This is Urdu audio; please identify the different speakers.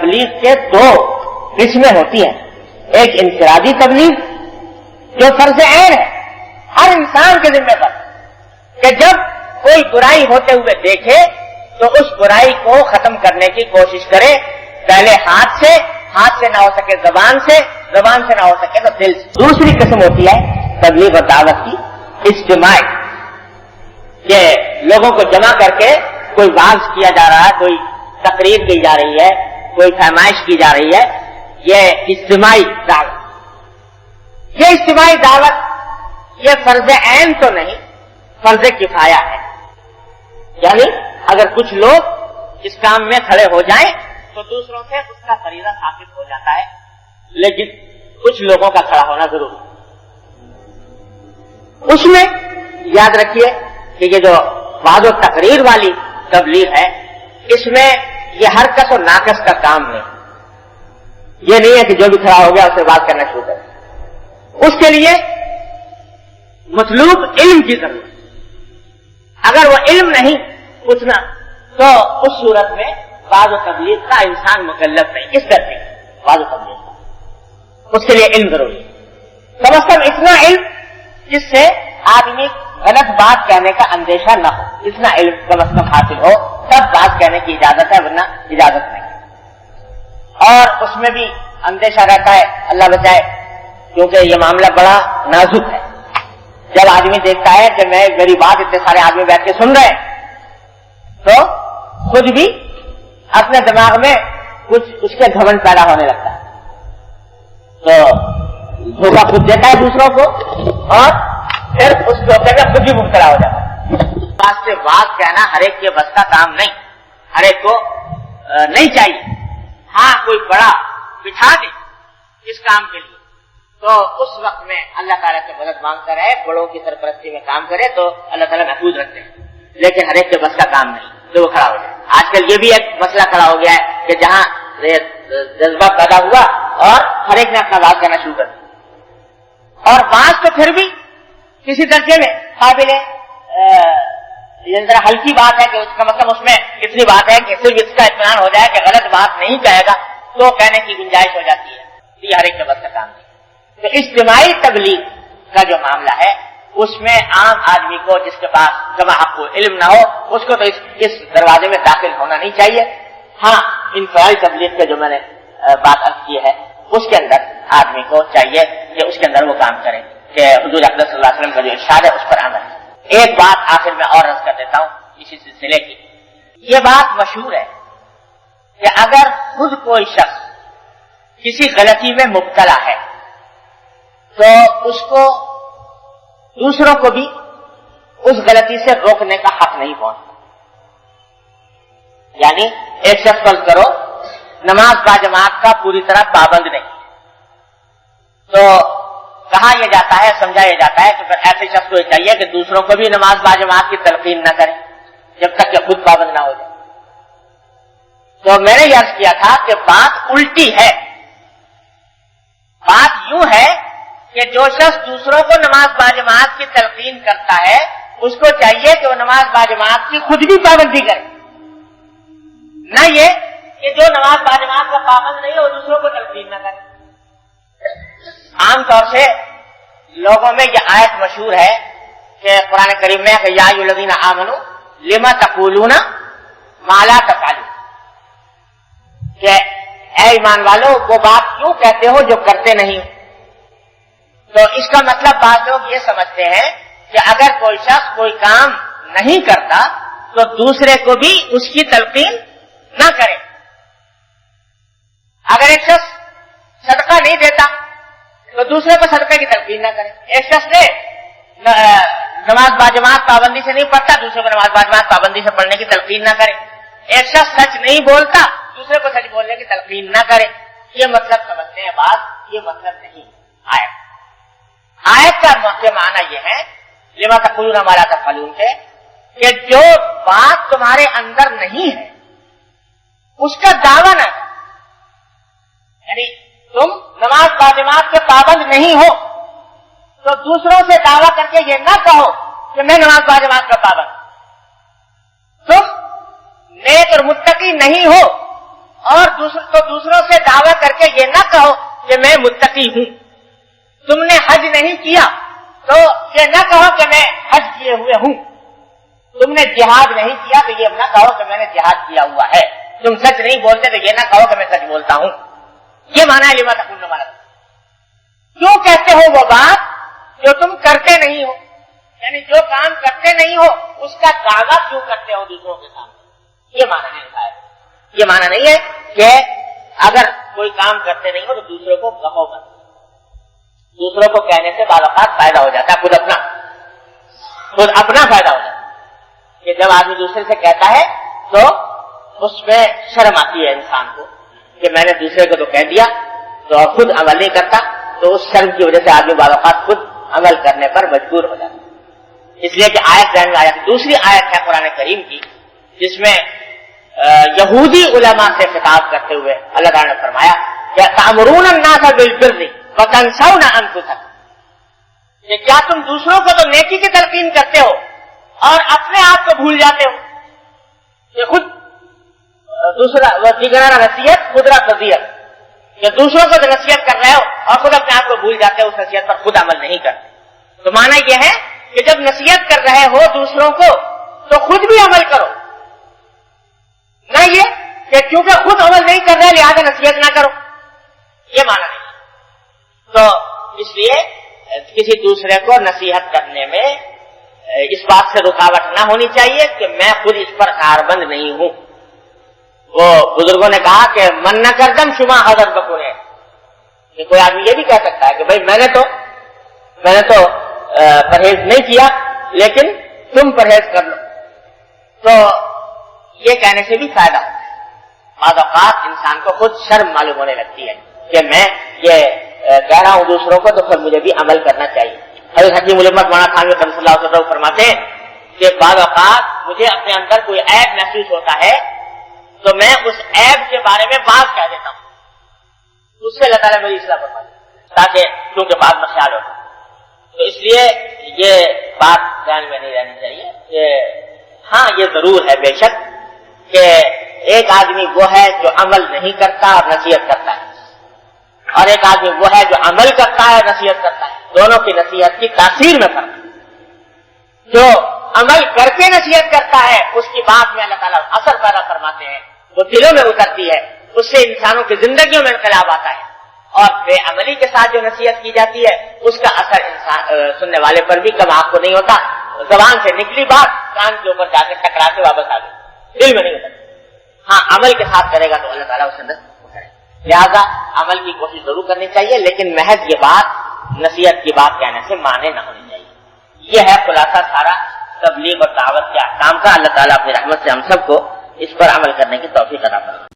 Speaker 1: تبلیغ کے دو قسمیں ہوتی ہیں. ایک انفرادی تبلیغ جو فرض عین ہے ہر انسان کے ذمہ پر کہ جب کوئی برائی ہوتے ہوئے دیکھے تو اس برائی کو ختم کرنے کی کوشش کرے, پہلے ہاتھ سے نہ ہو سکے زبان سے نہ ہو سکے تو دل سے. دوسری قسم ہوتی ہے تبلیغ اور دعوت کی اجتماعی, کہ لوگوں کو جمع کر کے کوئی واعظ کیا جا رہا ہے, کوئی تقریر کی جا رہی ہے, کوئی فرمائش کی جا رہی ہے, یہ اجتماعی دعوت. یہ اجتماعی دعوت یہ فرض عین تو نہیں, فرض کفایہ ہے. یعنی اگر کچھ لوگ اس کام میں کھڑے ہو جائیں تو دوسروں سے اس کا فریضہ ثابت ہو جاتا ہے, لیکن کچھ لوگوں کا کھڑا ہونا ضروری. اس میں یاد رکھیے کہ یہ جو وعظ و تقریر والی تبلیغ ہے اس میں یہ ہر کس و ناقص کا کام نہیں. یہ نہیں ہے کہ جو بھی کھڑا ہو گیا اسے بات کرنا شروع کرے. اس کے لیے مطلوب علم کی ضرورت. اگر وہ علم نہیں پوچھنا تو اس صورت میں وعظ و تبلیغ کا انسان مکلف نہیں. کس کرتے وعظ و تبلیغ کا اس کے لیے علم ضروری ہے. کم از کم اتنا علم جس سے آدمی غلط بات کہنے کا اندیشہ نہ ہو, اتنا علم کم از کم حاصل ہو تب بات کہنے کی اجازت ہے, ورنہ اجازت نہیں. اور اس میں بھی اندیشہ رہتا ہے, اللہ بچائے, کیونکہ یہ معاملہ بڑا نازک ہے. جب آدمی دیکھتا ہے کہ میری بات اتنے سارے آدمی بیٹھ کے سن رہے ہیں تو خود بھی اپنے دماغ میں کچھ اس کے گھمنڈ پیدا ہونے لگتا ہے, تو دھوکہ خود دیتا ہے دوسروں کو اور پھر اس دھوکے میں خود بھی مبتلا ہو جاتا ہے. بات سے بات کہنا ہر ایک کے بس کا کام نہیں, ہر ایک کو نہیں چاہیے. ہاں کوئی بڑا بٹھا دے اس کام کے لیے تو اس وقت میں اللہ تعالیٰ سے مدد مانگتا رہے, بڑوں کی سرپرستی میں کام کرے تو اللہ تعالیٰ محفوظ رکھتے ہیں. لیکن ہر ایک کے بس کا کام نہیں تو وہ کھڑا ہو جائے. آج کل یہ بھی ایک مسئلہ کھڑا ہو گیا ہے کہ جہاں جذبہ پیدا ہوا اور ہر ایک نے اپنا بات کرنا شروع کر دیا, اور بات تو پھر بھی کسی درجے میں قابل ذرا ہلکی بات ہے کہ کم از کم اس میں اتنی بات ہے کہ صرف اس کا اطمینان ہو جائے کہ غلط بات نہیں کہے گا تو کہنے کی گنجائش ہو جاتی ہے. یہ ہر ایک کے بس کا کام نہیں. تو اجتماعی تبلیغ کا جو معاملہ ہے اس میں عام آدمی کو جس کے پاس جمع حق کو علم نہ ہو اس کو تو اس دروازے میں داخل ہونا نہیں چاہیے. ہاں انفرادی تبلیغ کے جو میں نے بات عرض کی ہے اس کے اندر آدمی کو چاہیے کہ اس کے اندر وہ کام کرے کہ حضور اقدس صلی اللہ علیہ وسلم کا جو ارشاد ہے اس پر عمل ہے. ایک بات آخر میں اور عرض کر دیتا ہوں اسی سلسلے کی. یہ بات مشہور ہے کہ اگر خود کوئی شخص کسی غلطی میں مبتلا ہے تو اس کو دوسروں کو بھی اس غلطی سے روکنے کا حق نہیں پہنچتا. یعنی ایک شخص فرض کرو نماز باجماعت کا پوری طرح پابند نہیں, تو کہا یہ جاتا ہے, سمجھا یہ جاتا ہے کہ پھر ایسے شخص کو یہ چاہیے کہ دوسروں کو بھی نماز باجماعت کی تلقین نہ کرے جب تک کہ خود پابند نہ ہو جائے. تو میں نے یہ عرض کیا تھا کہ بات الٹی ہے. بات یوں ہے کہ جو شخص دوسروں کو نماز باجماعت کی تلقین کرتا ہے اس کو چاہیے کہ وہ نماز باجماعت کی خود بھی پابندی کرے, نہ یہ کہ جو نماز باجماعت کا پابند نہیں ہے وہ دوسروں کو تلقین نہ کرے. عام طور سے لوگوں میں یہ آیت مشہور ہے کہ قرآن کریم میں کہ یا ایھا الذین آمنوا لما تقولون ما لا تفعلون, کہ اے ایمان والو وہ بات کیوں کہتے ہو جو کرتے نہیں. تو اس کا مطلب بعض لوگ یہ سمجھتے ہیں کہ اگر کوئی شخص کوئی کام نہیں کرتا تو دوسرے کو بھی اس کی تلقین نہ کرے. اگر ایک شخص صدقہ نہیں دیتا تو دوسرے کو صدقے کی تلقین نہ کرے. ایک شخص نے نماز باجماعت پابندی سے نہیں پڑھتا دوسرے کو نماز باجماعت پابندی سے پڑھنے کی تلقین نہ کرے. ایک شخص سچ نہیں بولتا دوسرے کو سچ بولنے کی تلقین نہ کرے. یہ مطلب سمجھتے ہیں بات, یہ مطلب نہیں. آیت کا معنی یہ ہے لما تقولون ما لا تفعلون کے کہ جو بات تمہارے اندر نہیں ہے اس کا دعویٰ نہ, یعنی تم نماز باجماعت کے پابند نہیں ہو تو دوسروں سے دعویٰ کر کے یہ نہ کہو کہ میں نماز باجماعت کا پابند. تم نیک اور متقی نہیں ہو اور دوسروں سے دعویٰ کر کے یہ نہ کہو کہ میں متقی ہوں. تم نے حج نہیں کیا تو یہ نہ کہو کہ میں حج کیے ہوئے ہوں. تم نے جہاد نہیں کیا تو یہ نہ کہو کہ میں نے جہاد کیا ہوا ہے. تم سچ نہیں بولتے تو یہ نہ کہو کہ میں سچ بولتا ہوں. یہ مانا ہے لما تقولون ما لا تفعلون. کیوں کہتے ہو وہ بات جو تم کرتے نہیں ہو؟ یعنی جو کام کرتے نہیں ہو اس کا دعویٰ کیوں کرتے ہو دوسروں کے سامنے؟ یہ مانا ہے شاید. یہ مانا نہیں ہے کہ اگر کوئی کام کرتے نہیں ہو تو دوسروں کو کہو مت. دوسروں کو کہنے سے بعض اوقات فائدہ ہو جاتا ہے، خود اپنا فائدہ ہو جاتا ہے. کہ جب آدمی دوسرے سے کہتا ہے تو اس میں شرم آتی ہے انسان کو کہ میں نے دوسرے کو تو کہہ دیا تو خود عمل نہیں کرتا، تو اس شرم کی وجہ سے آدمی بعض اوقات خود عمل کرنے پر مجبور ہو جاتا ہے. اس لیے کہ آیت ذہن میں آیا. دوسری آیت ہے قرآن کریم کی جس میں یہودی علماء سے خطاب کرتے ہوئے اللہ تعالیٰ نے فرمایا کہ تأمرون الناس بالبر وتنسون انفسکم، کہ کیا تم دوسروں کو تو نیکی کی تلقین کرتے ہو اور اپنے آپ کو بھول جاتے ہو. کہ خود دوسرا دیگرانہ نصیحت خودرا فضیت، کہ دوسروں کو تو نصیحت کر رہے ہو اور خود اپنے آپ کو بھول جاتے ہو، اس نصیحت پر خود عمل نہیں کرتے. تو معنی یہ ہے کہ جب نصیحت کر رہے ہو دوسروں کو تو خود بھی عمل کرو، نہ یہ کہ کیونکہ خود عمل نہیں کر رہے لہذا نصیحت نہ کرو. یہ معنی نہیں. تو اس لیے کسی دوسرے کو نصیحت کرنے میں اس بات سے رکاوٹ نہ ہونی چاہیے کہ میں خود اس پر کاربند نہیں ہوں. وہ بزرگوں نے کہا کہ من نہ کردم شما حضرت بکونے، کہ کوئی آدمی یہ بھی کہہ سکتا ہے کہ بھائی میں نے تو پرہیز نہیں کیا لیکن تم پرہیز کر لو. تو یہ کہنے سے بھی فائدہ ہوتا ہے. بعض اوقات انسان کو خود شرم معلوم ہونے لگتی ہے کہ میں یہ کہہ رہا ہوں دوسروں کو تو پھر مجھے بھی عمل کرنا چاہیے. حضرت حکیم علامہ مولانا خان صلی اللہ علیہ وسلم فرماتے ہیں کہ بعض اوقات مجھے اپنے اندر کوئی عیب محسوس ہوتا ہے تو میں اس عیب کے بارے میں بات کہہ دیتا ہوں، اس سے اللہ تعالیٰ میری اصلاح فرماتے ہیں تاکہ کیونکہ بات میں خیال ہو. تو اس لیے یہ بات ذہن میں نہیں رہنی چاہیے کہ ہاں یہ ضرور ہے بے شک کہ ایک آدمی وہ ہے جو عمل نہیں کرتا اور نصیحت کرتا ہے، اور ایک آدمی وہ ہے جو عمل کرتا ہے اور نصیحت کرتا ہے. دونوں کی نصیحت کی تاثیر میں فرق ہے. جو عمل کر کے نصیحت کرتا ہے اس کی بات میں اللہ تعالیٰ اثر پیدا فرماتے ہیں، وہ دلوں میں اترتی ہے، اس سے انسانوں کی زندگیوں میں انقلاب آتا ہے. اور بے عملی کے ساتھ جو نصیحت کی جاتی ہے اس کا اثر سننے والے پر بھی کم آپ کو نہیں ہوتا. زبان سے نکلی بات کان کے اوپر جا کے ٹکرا کے واپس آ گئی، دل میں نہیں ہوتا. ہاں عمل کے ساتھ کرے گا تو اللہ تعالیٰ اس اندر کرے. لہذا عمل کی کوشش ضرور کرنی چاہیے لیکن محض یہ بات نصیحت کی بات کہنے سے مانے نہ ہونی چاہیے. یہ ہے خلاصہ سارا تبلیغ اور دعوت کے احکام کا. اللہ تعالیٰ اپنی رحمت سے ہم سب کو اس پر عمل کرنے کی توفیق عطا فرمائے.